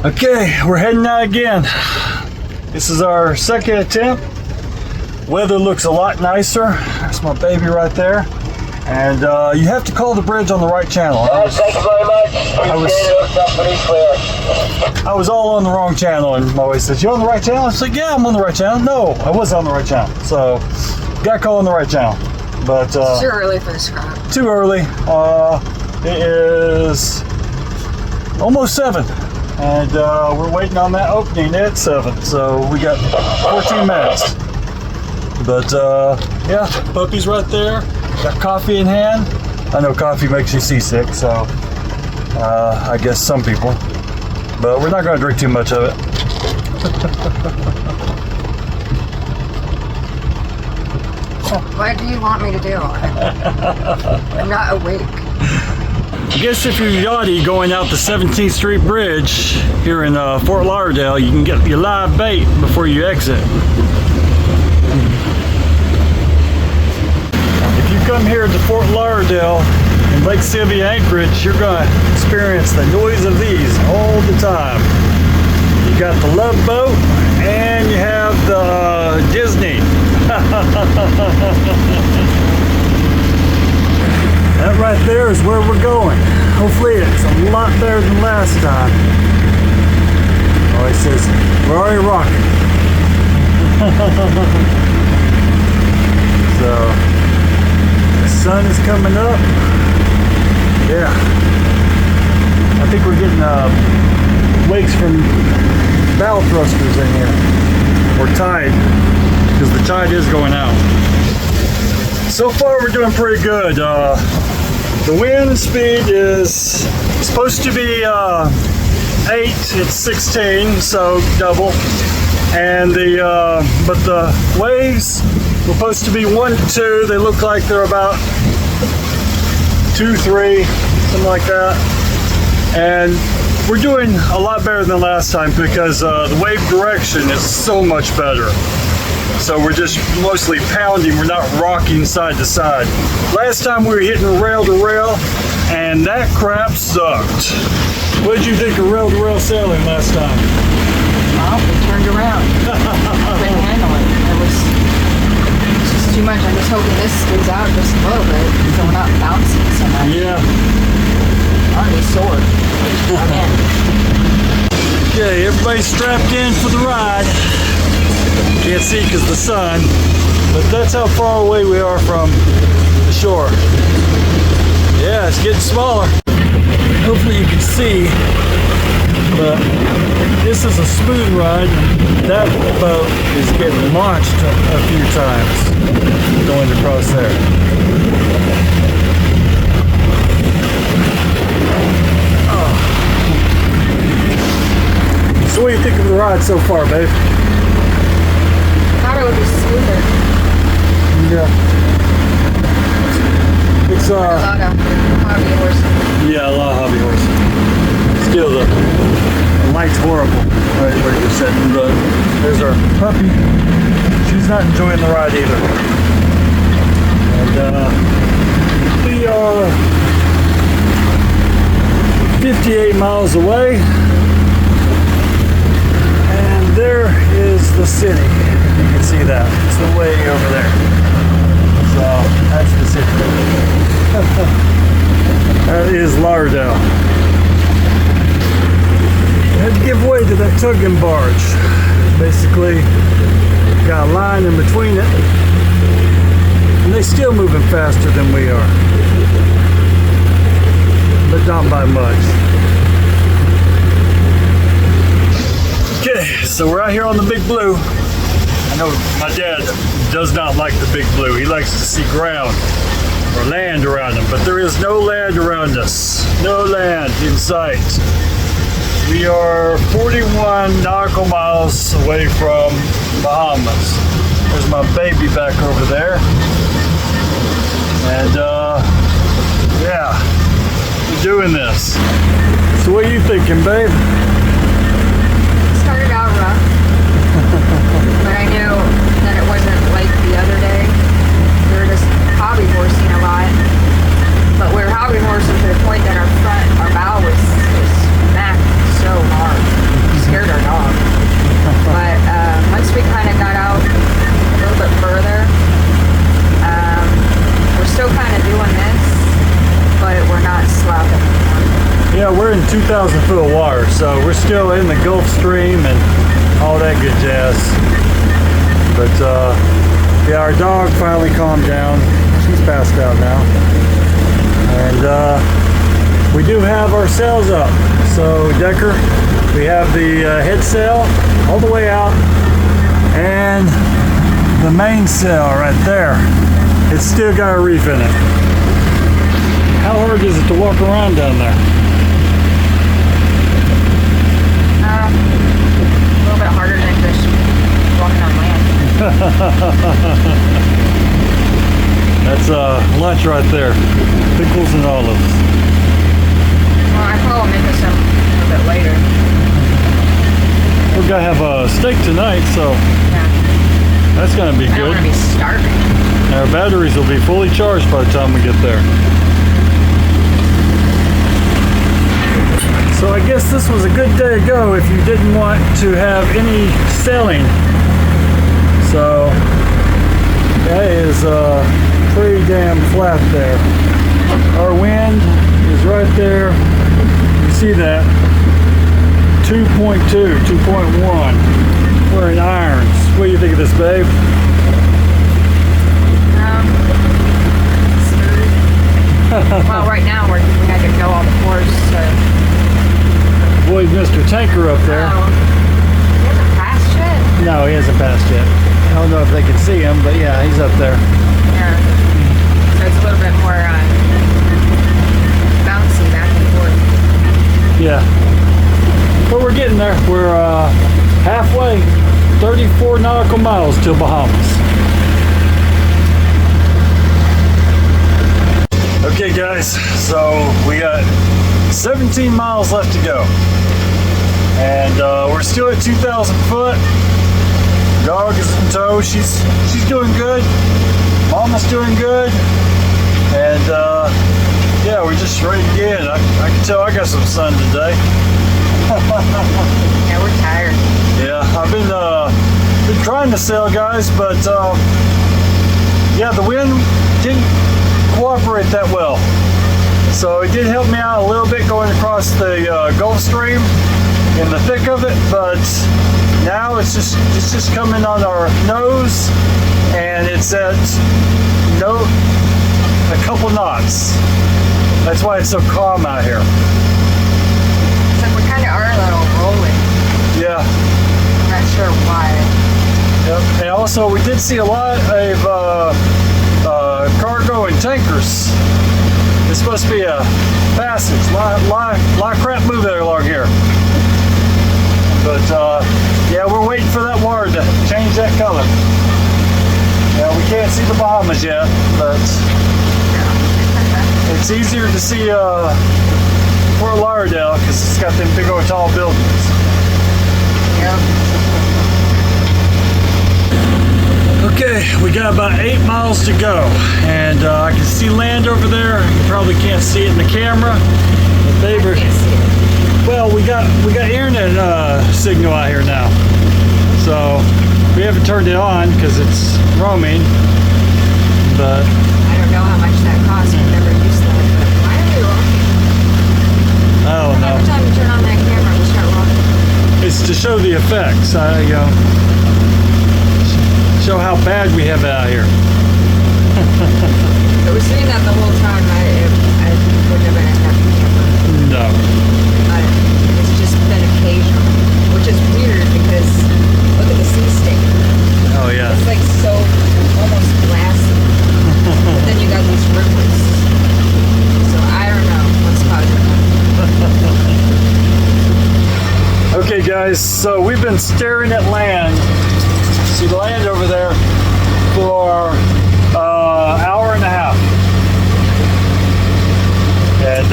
Okay, we're heading out again. This is our second attempt. Weather looks a lot nicer. That's my baby right there. And you have to call the bridge on the right channel. Thank you very much. I was all on the wrong channel, and my wife says, "You on the right channel?" I was like, "Yeah, I'm on the right channel." No, I was on the right channel. So, got to call on the right channel. But it's too early for this crap. Too early. It is almost 7. And we're waiting on that opening at 7. So, we got 14 minutes. But yeah, puppy's right there. Got coffee in hand. I know coffee makes you seasick, so I guess some people. But we're not going to drink too much of it. What do you want me to do? I'm not awake. I guess if you're yachty going out the 17th Street Bridge here in Fort Lauderdale, you can get your live bait before you exit. If you come here to Fort Lauderdale and Lake Sylvia Anchorage, you're going to experience the noise of these all the time. You got the Love Boat and you have the Disney. That right there is where we're going. Hopefully it's a lot better than last time. Oh, he says, we're already rocking. So, the sun is coming up. Yeah. I think we're getting wakes from bow thrusters in here. Or tide. Because the tide is going out. So far we're doing pretty good. The wind speed is supposed to be 8, it's 16, so double. And but the waves were supposed to be 1 to 2. They look like they're about 2, 3, something like that. And we're doing a lot better than last time because the wave direction is so much better. So we're just mostly pounding, we're not rocking side to side. Last time we were hitting rail to rail, and that crap sucked. What did you think of rail to rail sailing last time? Well, we turned around. Couldn't handle it. It was just too much. I'm just hoping this stays out just a little bit so we're not bouncing so much. Yeah. Already sore. I'm in. Okay, everybody's strapped in for the ride. Can't see because of the sun, but that's how far away we are from the shore. Yeah, it's getting smaller. Hopefully you can see, but this is a smooth ride. That boat is getting launched a few times going across there. Oh. So what do you think of the ride so far, babe? I thought it would be smoother. Yeah. It's a lot of hobby horse. Yeah, a lot of hobby horse. Still the light's horrible right where you're sitting, but there's our puppy. She's not enjoying the ride either. And we are 58 miles away. And there is the city. You can see that. It's way over there. So that's the city. That is Lauderdale. We had to give way to that tugging barge. Basically, got a line in between it. And they're still moving faster than we are. But not by much. Okay, so we're out here on the Big Blue. I know my dad does not like the Big Blue. He likes to see ground or land around him, but there is no land around us. No land in sight. We are 41 nautical miles away from Bahamas. There's my baby back over there. And yeah, we're doing this. So what are you thinking, babe? Started out rough, but I knew that it wasn't like the other day. We were just hobby horsing a lot, but we were hobby horsing to the point that our bow was smacked so hard. into the water. So we're still in the Gulf Stream and all that good jazz. But yeah, our dog finally calmed down. She's passed out now. And we do have our sails up. So Decker, we have the head sail all the way out and the main sail right there. It's still got a reef in it. How hard is it to walk around down there? A little bit harder than just walking on land. That's lunch right there. Pickles and olives. Well, I probably will make us some a little bit later. We're gonna have a steak tonight, so Yeah. that's gonna be I don't good. want to be starving. Our batteries will be fully charged by the time we get there. So I guess this was a good day to go if you didn't want to have any sailing. So that is pretty damn flat there. Our wind is right there. You see that? 2.2, 2.1. We're in irons. What do you think of this, babe? Smooth. Well, right now we had to go on the course, so. Avoid Mr. Tanker up there. Oh, he hasn't passed yet? No, he hasn't passed yet. I don't know if they can see him, but yeah, he's up there. Yeah. So it's a little bit more bouncy back and forth. Yeah. But we're getting there. We're halfway, 34 nautical miles to Bahamas. Okay guys, so we got 17 miles left to go. And we're still at 2,000 foot. Dog is in tow. She's doing good. Mama's doing good. And yeah, we're just ready to get in. I can tell I got some sun today. Yeah, we're tired. Yeah, I've been trying to sail, guys, but yeah, the wind didn't cooperate that well. So it did help me out a little bit going across the Gulf Stream in the thick of it, but now it's just coming on our nose, and it's at a couple knots. That's why it's so calm out here. It's like we kind of are a little rolling. Yeah. I'm not sure why. Yep. And also, we did see a lot of cargo and tankers. It's supposed to be a passage. Lot of crap moving along here. But yeah, we're waiting for that water to change that color. Yeah, we can't see the Bahamas yet, but it's easier to see Fort Lauderdale because it's got them big old tall buildings. Yep. Okay, we got about 8 miles to go, and I can see land over there. You probably can't see it in the camera. But they were, Can't see it. well, we got internet signal out here now, so we haven't turned it on because it's roaming. But I don't know how much that costs. I've never used that. But why are we walking? I don't know. Every time you turn on that camera, we start walking. It's to show the effects. You know, show how bad we have it out here. But we're seeing that the whole time. I would never end up camera. No. But it's just been occasional, which is weird because look at the sea state. Oh yeah. It's like so almost glassy. But then you got these ripples. So I don't know what's causing that. Okay guys, so we've been staring at land. See the land over there for hour and a half. And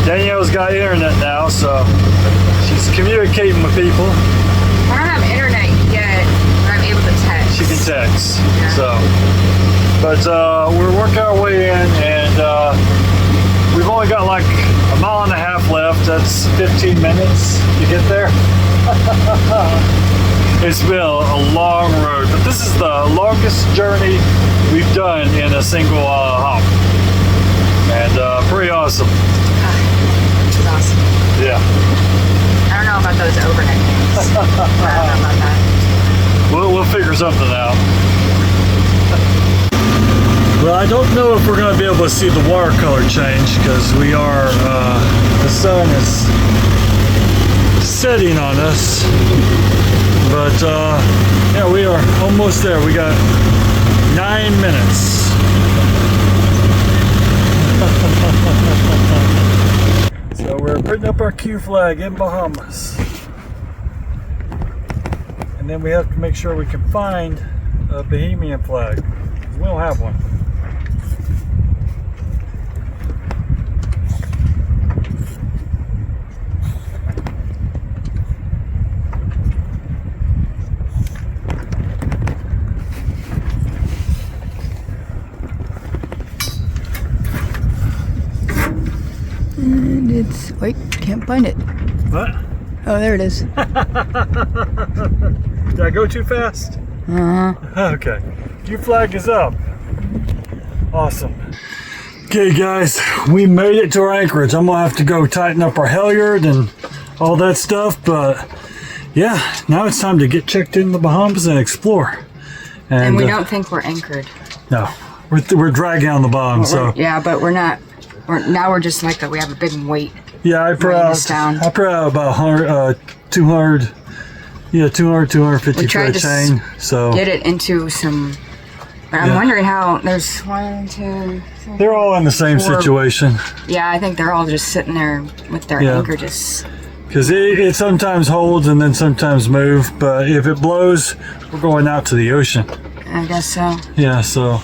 Danielle's got internet now, so she's communicating with people. I don't have internet yet, but I'm able to text. She can text. Yeah. So, but we're working our way in, and we've only got like a mile and a half left. That's 15 minutes to get there. It's been a long road, but this is the longest journey we've done in a single hop, and pretty awesome. It's awesome. Yeah. I don't know about those overnight things. I don't know about that. We'll figure something out. Well, I don't know if we're going to be able to see the watercolor change because we are, the sun is setting on us. But, yeah, we are almost there. We got 9 minutes. So we're putting up our Q flag in Bahamas. And then we have to make sure we can find a Bahamian flag. We don't have one. And it's, wait, can't find it. What? Oh, there it is. Did I go too fast? Uh-huh. Okay. Q flag is up. Awesome. Okay, guys, we made it to our anchorage. I'm gonna have to go tighten up our halyard and all that stuff, but yeah, now it's time to get checked in the Bahamas and explore. And we don't think we're anchored. No, we're dragging on the bottom. So yeah, but we're not. We're just like that. We have a big weight. yeah, I put out about 100, 200. Yeah, 250 for a chain. So get it into some. But I'm wondering how there's 1, 2. 3, they're all in the same 4. situation. Yeah, I think they're all just sitting there with their anchor just. Because it sometimes holds and then sometimes move, but if it blows, we're going out to the ocean. I guess so. Yeah, so.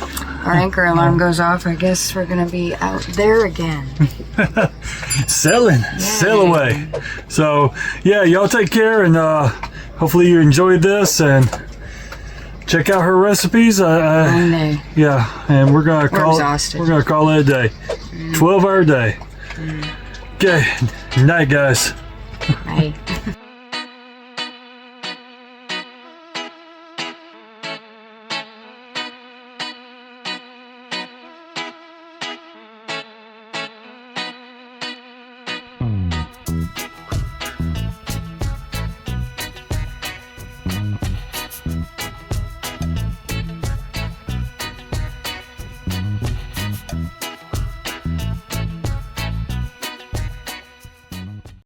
Our anchor alarm goes off. I guess we're gonna be out there again. Sailing, sail away. So yeah, y'all take care, and hopefully you enjoyed this, and check out her recipes. Monday. Yeah, and we're gonna call it a day. 12-hour day. Okay, night, guys. Bye.